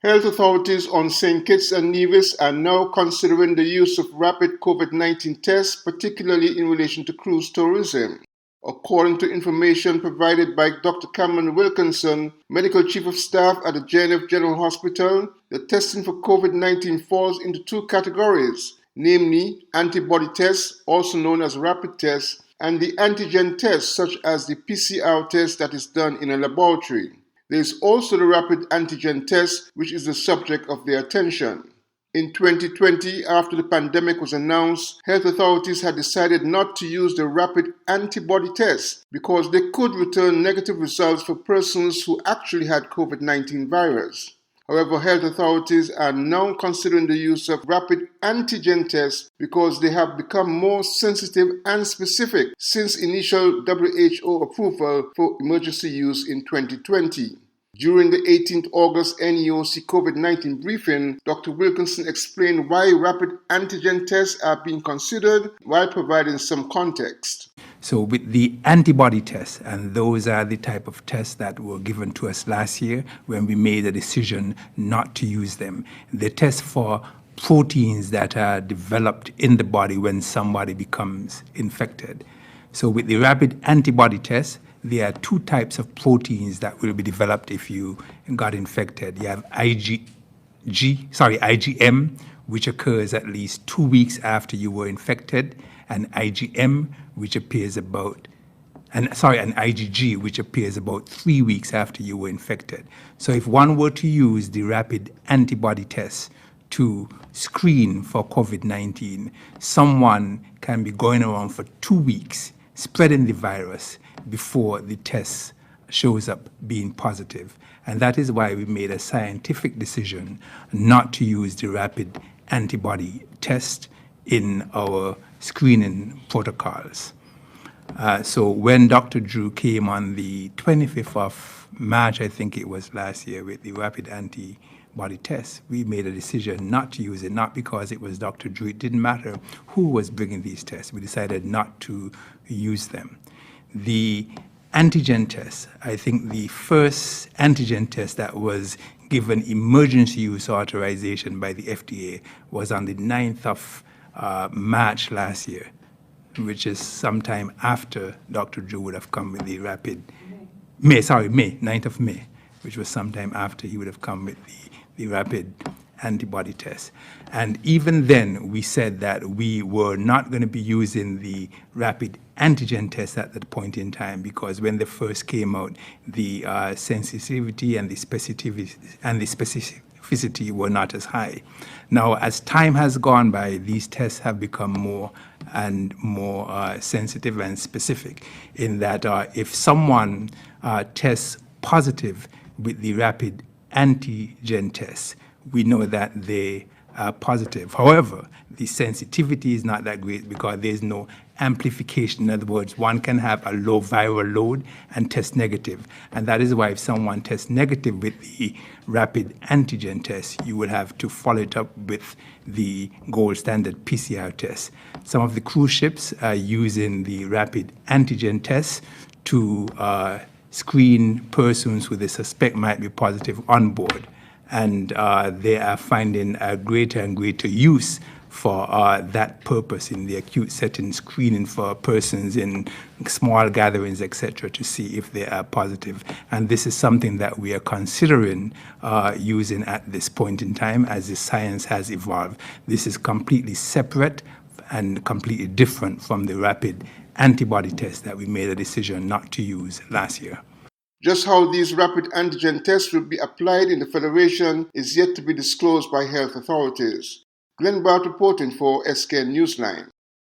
Health authorities on St. Kitts and Nevis are now considering the use of rapid COVID-19 tests, particularly in relation to cruise tourism. According to information provided by Dr. Cameron Wilkinson, Medical Chief of Staff at the JNF General Hospital, the testing for COVID-19 falls into two categories, namely antibody tests, also known as rapid tests, and the antigen tests, such as the PCR test that is done in a laboratory. There is also the rapid antigen test, which is the subject of their attention. In 2020, after the pandemic was announced, health authorities had decided not to use the rapid antibody test because they could return negative results for persons who actually had COVID-19 virus. However, health authorities are now considering the use of rapid antigen tests because they have become more sensitive and specific since initial WHO approval for emergency use in 2020. During the 18th August NEOC COVID-19 briefing, Dr. Wilkinson explained why rapid antigen tests are being considered while providing some context. So with the antibody tests, and those are the type of tests that were given to us last year when we made a decision not to use them. They test for proteins that are developed in the body when somebody becomes infected. So with the rapid antibody test, there are two types of proteins that will be developed if you got infected. You have IgM, which occurs at least 2 weeks after you were infected, and IgG, which appears about 3 weeks after you were infected. So if one were to use the rapid antibody test to screen for COVID-19, someone can be going around for 2 weeks spreading the virus before the test shows up being positive. And that is why we made a scientific decision not to use the rapid antibody test in our screening protocols. So when Dr. Drew came on the 25th of March, I think it was last year, with the rapid antibody test, we made a decision not to use it, not because it was Dr. Drew. It didn't matter who was bringing these tests. We decided not to use them. The antigen test, I think the first antigen test that was given emergency use authorization by the FDA was on the 9th of March last year, which is sometime after Dr. Drew would have come with the May, 9th of May, which was sometime after he would have come with the rapid antibody test. And even then, we said that we were not going to be using the rapid antigen test at that point in time because when they first came out, the sensitivity and the specificity were not as high. Now, as time has gone by, these tests have become more and more sensitive and specific in that if someone tests positive with the rapid antigen test, we know that they are positive. However, the sensitivity is not that great because there's no amplification. In other words, one can have a low viral load and test negative. And that is why if someone tests negative with the rapid antigen test, you would have to follow it up with the gold standard PCR test. Some of the cruise ships are using the rapid antigen test to screen persons who they suspect might be positive on board. And they are finding a greater and greater use for that purpose in the acute setting, screening for persons in small gatherings, etc., to see if they are positive. And this is something that we are considering using at this point in time as the science has evolved. This is completely separate and completely different from the rapid antibody test that we made a decision not to use last year. Just how these rapid antigen tests will be applied in the Federation is yet to be disclosed by health authorities. Glenn Bart reporting for SKN Newsline.